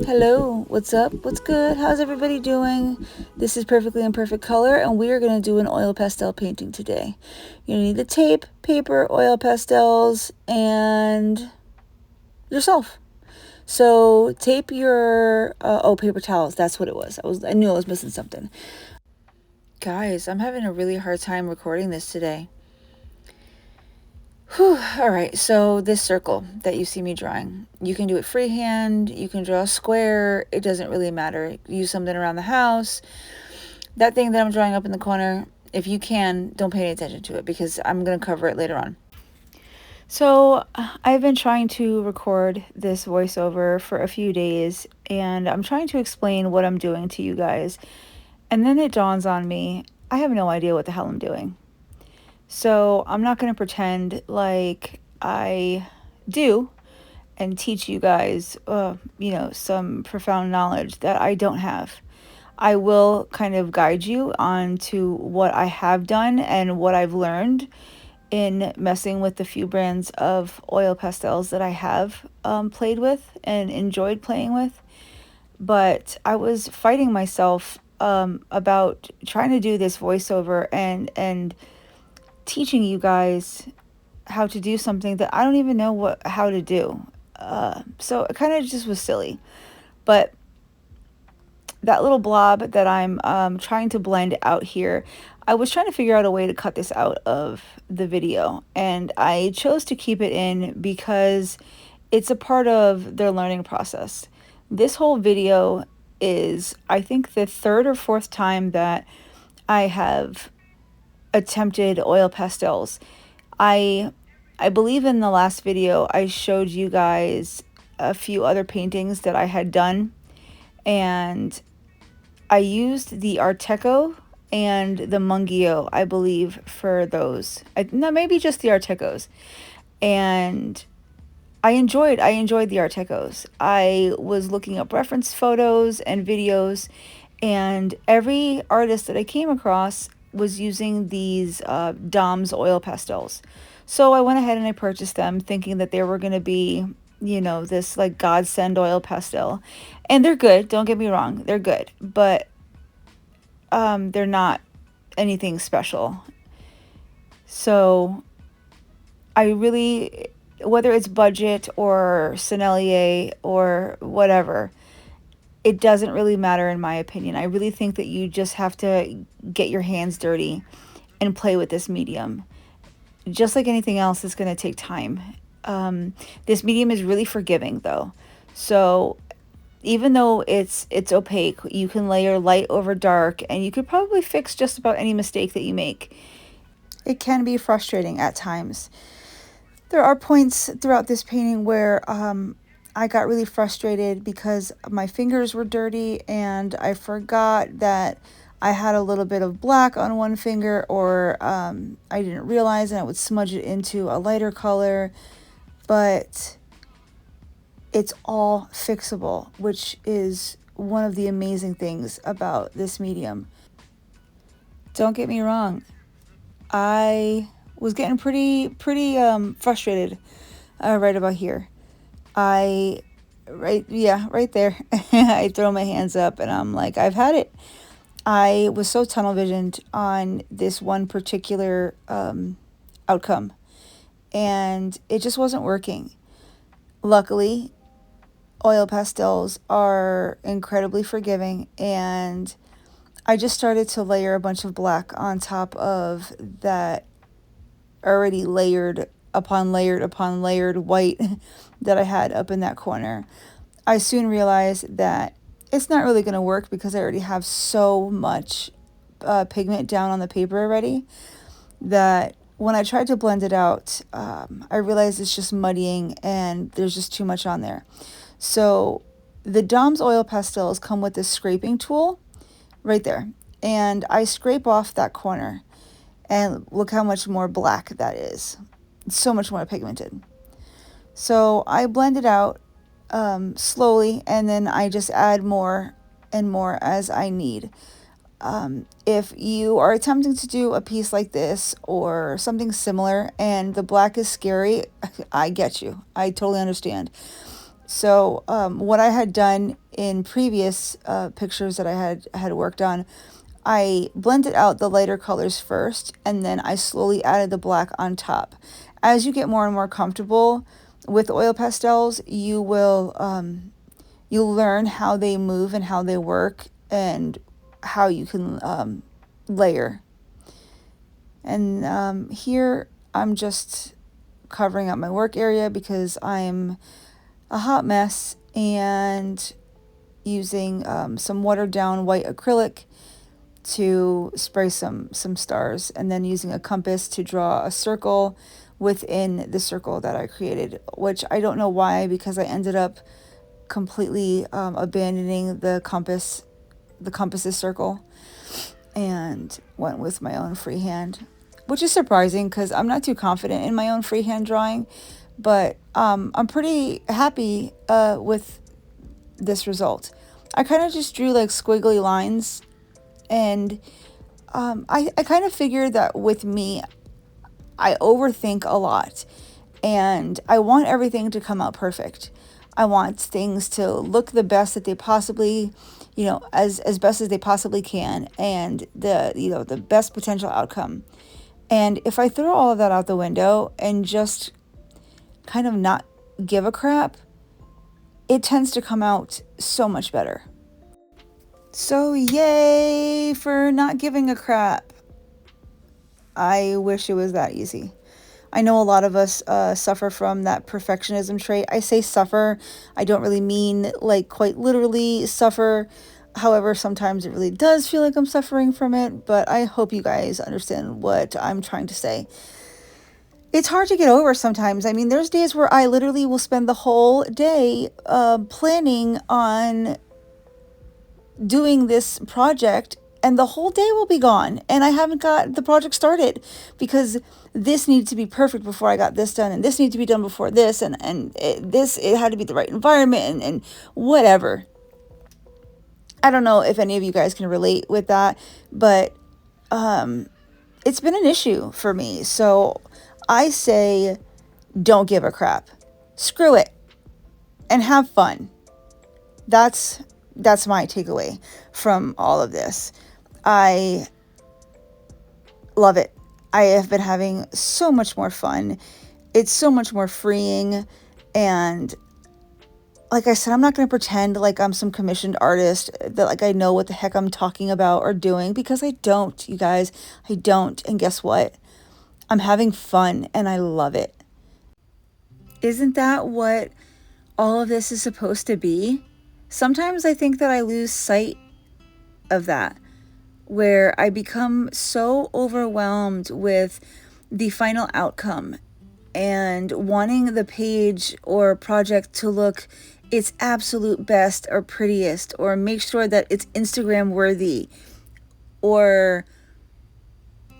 Hello, what's up? What's good? How's everybody doing? This is Perfectly Imperfect Color, and we are going to do an oil pastel painting today. You're going to need the tape, paper, oil pastels, and yourself. So tape your paper towels. That's what it was. I knew I was missing something. Guys, I'm having a really hard time recording this today. Whew. All right, so this circle that you see me drawing, you can do it freehand, you can draw a square, it doesn't really matter. Use something around the house. That thing that I'm drawing up in the corner, if you can, don't pay any attention to it because I'm going to cover it later on. So I've been trying to record this voiceover for a few days, and I'm trying to explain what I'm doing to you guys. And then it dawns on me, I have no idea what the hell I'm doing. So I'm not going to pretend like I do and teach you guys, some profound knowledge that I don't have. I will kind of guide you on to what I have done and what I've learned in messing with the few brands of oil pastels that I have played with and enjoyed playing with. But I was fighting myself about trying to do this voiceover and teaching you guys how to do something that I don't even know how to do. So it kind of just was silly. But that little blob that I'm trying to blend out here, I was trying to figure out a way to cut this out of the video. And I chose to keep it in because it's a part of their learning process. This whole video is, I think, the third or fourth time that I have attempted oil pastels. I believe in the last video I showed you guys a few other paintings that I had done, and I used the Arteco and the Mungio, I believe, for those. No, maybe just the Artecos. And I enjoyed the Artecos. I was looking up reference photos and videos, and every artist that I came across was using these Dom's oil pastels. So I went ahead and I purchased them thinking that they were going to be, this like godsend oil pastel. And they're good, don't get me wrong, they're good, but they're not anything special. So I really, whether it's budget or Sennelier or whatever, it doesn't really matter in my opinion. I really think that you just have to get your hands dirty and play with this medium. Just like anything else, it's going to take time. This medium is really forgiving though. So even though it's opaque, you can layer light over dark and you could probably fix just about any mistake that you make. It can be frustrating at times. There are points throughout this painting where I got really frustrated because my fingers were dirty and I forgot that I had a little bit of black on one finger, or I didn't realize, and I would smudge it into a lighter color. But it's all fixable, which is one of the amazing things about this medium. Don't get me wrong, I was getting pretty frustrated right about here. Right there. I throw my hands up and I'm like, I've had it. I was so tunnel visioned on this one particular outcome, and it just wasn't working. Luckily, oil pastels are incredibly forgiving, and I just started to layer a bunch of black on top of that already layered upon layered white that I had up in that corner. I soon realized that it's not really going to work because I already have so much pigment down on the paper already that when I tried to blend it out, I realized it's just muddying and there's just too much on there. So the Dom's oil pastels come with this scraping tool right there. And I scrape off that corner. And look how much more black that is. It's so much more pigmented. So I blend it out slowly, and then I just add more and more as I need. If you are attempting to do a piece like this or something similar and the black is scary, I get you. I totally understand. So what I had done in previous pictures that I had worked on, I blended out the lighter colors first, and then I slowly added the black on top. As you get more and more comfortable with oil pastels, you'll learn how they move and how they work and how you can layer. And here I'm just covering up my work area because I'm a hot mess, and using some watered down white acrylic to spray some stars, and then using a compass to draw a circle within the circle that I created, which I don't know why, because I ended up completely abandoning the compas's circle and went with my own freehand, which is surprising because I'm not too confident in my own freehand drawing, but I'm pretty happy with this result. I kind of just drew like squiggly lines, and I kind of figured that with me, I overthink a lot, and I want everything to come out perfect. I want things to look the best that they possibly, as best as they possibly can, and the best potential outcome. And if I throw all of that out the window and just kind of not give a crap, it tends to come out so much better. So yay for not giving a crap. I wish it was that easy. I know a lot of us suffer from that perfectionism trait. I say suffer. I don't really mean like quite literally suffer. However, sometimes it really does feel like I'm suffering from it, but I hope you guys understand what I'm trying to say. It's hard to get over sometimes. I mean, there's days where I literally will spend the whole day planning on doing this project, and the whole day will be gone, and I haven't got the project started because this needs to be perfect before I got this done, and this needs to be done before this, and it had to be the right environment, and whatever. I don't know if any of you guys can relate with that, but it's been an issue for me. So I say, don't give a crap. Screw it and have fun. That's my takeaway from all of this. I love it. I have been having so much more fun. It's so much more freeing. And like I said, I'm not going to pretend like I'm some commissioned artist, that like I know what the heck I'm talking about or doing, because I don't, you guys. I don't. And guess what? I'm having fun and I love it. Isn't that what all of this is supposed to be? Sometimes I think that I lose sight of that, where I become so overwhelmed with the final outcome and wanting the page or project to look its absolute best or prettiest, or make sure that it's Instagram worthy, or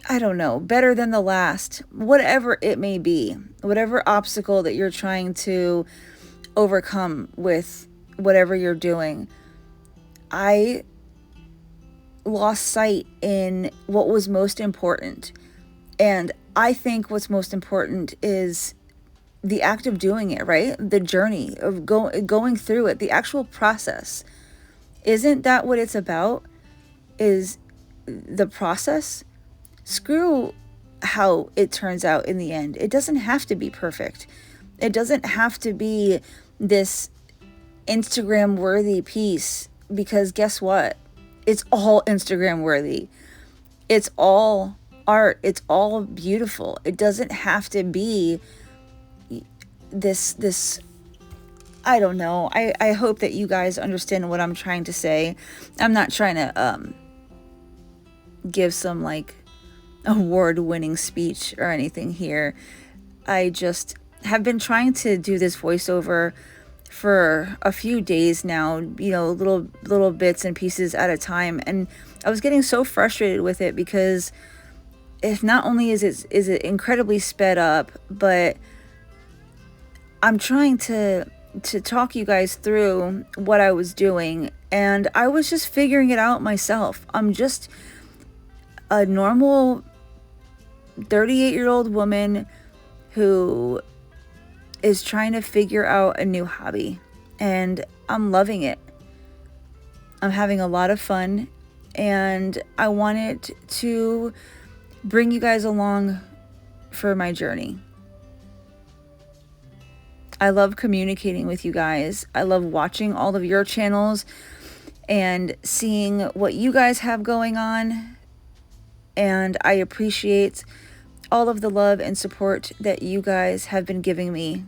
I don't know, better than the last, whatever it may be, whatever obstacle that you're trying to overcome with whatever you're doing. I lost sight in what was most important. And I think what's most important is the act of doing it, right? The journey of going through it, the actual process. Isn't that what it's about? Is the process? Screw how it turns out in the end. It doesn't have to be perfect. It doesn't have to be this Instagram worthy piece, because guess what? It's all Instagram worthy. It's all art. It's all beautiful. It doesn't have to be this I don't know. I hope that you guys understand what I'm trying to say. I'm not trying to give some like award-winning speech or anything here. I just have been trying to do this voiceover for a few days now, little bits and pieces at a time, and I was getting so frustrated with it because if not only is it incredibly sped up, but I'm trying to to talk you guys through what I was doing, and I was just figuring it out myself. I'm just a normal 38-year-old woman who is trying to figure out a new hobby, and I'm loving it. I'm having a lot of fun, and I wanted to bring you guys along for my journey. I love communicating with you guys. I love watching all of your channels and seeing what you guys have going on. And I appreciate all of the love and support that you guys have been giving me.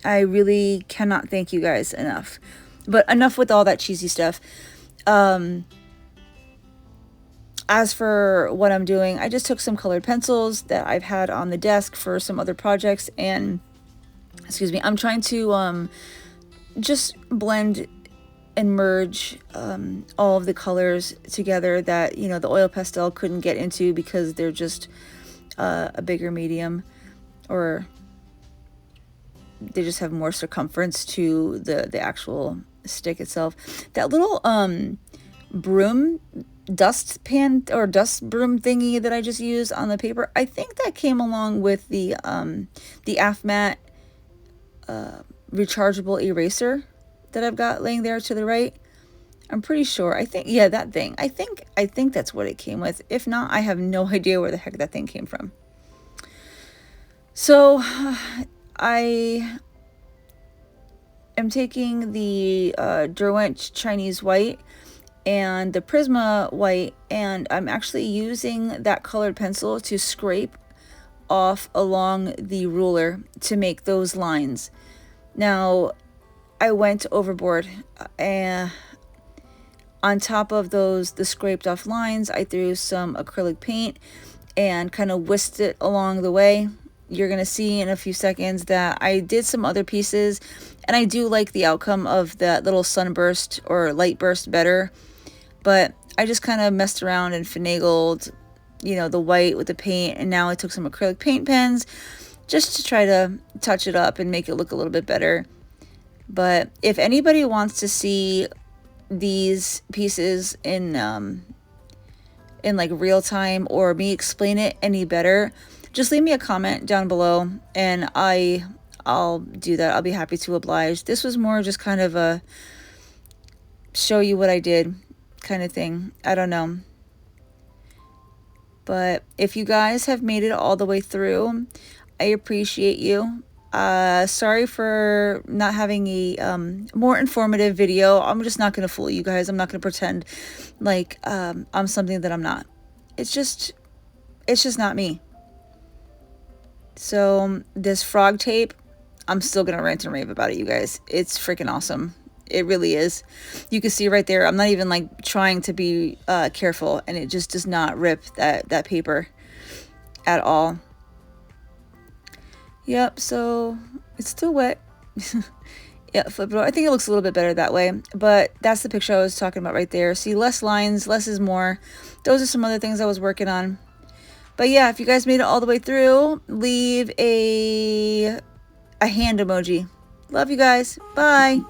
I really cannot thank you guys enough. But enough with all that cheesy stuff. As for what I'm doing, I just took some colored pencils that I've had on the desk for some other projects, and excuse me, I'm trying to just blend and merge all of the colors together that, you know, the oil pastel couldn't get into because they're just a bigger medium, or they just have more circumference to the actual stick itself. That little broom dust pan or dust broom thingy that I just used on the paper, I think that came along with the AFMAT rechargeable eraser that I've got laying there to the right. I'm pretty sure. I think, yeah, that thing. I think that's what it came with. If not, I have no idea where the heck that thing came from. So I am taking the Derwent Chinese white and the Prisma white, and I'm actually using that colored pencil to scrape off along the ruler to make those lines. Now, I went overboard, and on top of the scraped off lines, I threw some acrylic paint and kind of whisked it along the way. You're going to see in a few seconds that I did some other pieces, and I do like the outcome of that little sunburst or light burst better. But I just kind of messed around and finagled, you know, the white with the paint, and now I took some acrylic paint pens just to try to touch it up and make it look a little bit better. But if anybody wants to see these pieces in like real time, or me explain it any better, just leave me a comment down below and I'll do that. I'll be happy to oblige. This was more just kind of a show you what I did kind of thing. I don't know. But if you guys have made it all the way through, I appreciate you. Sorry for not having a more informative video. I'm just not going to fool you guys. I'm not going to pretend like I'm something that I'm not. It's just not me. So this frog tape, I'm still going to rant and rave about it, you guys. It's freaking awesome. It really is. You can see right there, I'm not even like trying to be careful, and it just does not rip that paper at all. Yep, so it's still wet. Yeah, flip it over. I think it looks a little bit better that way, but that's the picture I was talking about right there. See, less lines, less is more. Those are some other things I was working on. But yeah, if you guys made it all the way through, leave a hand emoji. Love you guys. Bye.